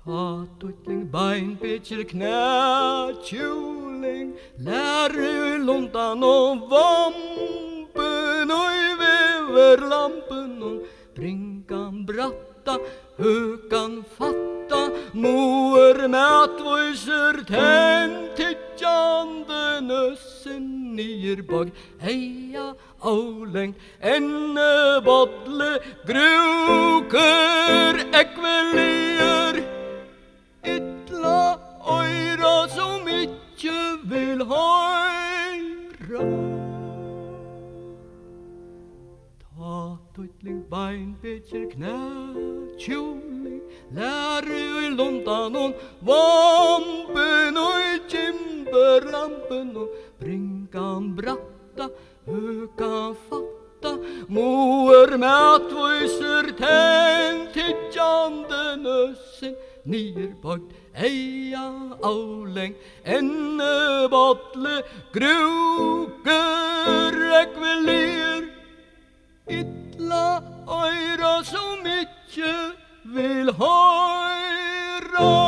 Tutling, beinpitcher, knätjuling, lärulontan och vampen och väverlampen och brinkan bratta, hökan fatta, moer mätvoiser, tentitjande nössen nirbag, heja auläng, enne bodle, gruker, ekvelier, Ytla öra som inte vill höra. Ta tutling, beinpitcher, knätjuling, lärulontan och vampen och kimberlampen och brinkan bratta, hökan fatta, moer mätvoiser, tentitjande nössen Nierbagt, eia, auläng, enne botle, gruker, ekvelier, Ytla öra som inte vill höra.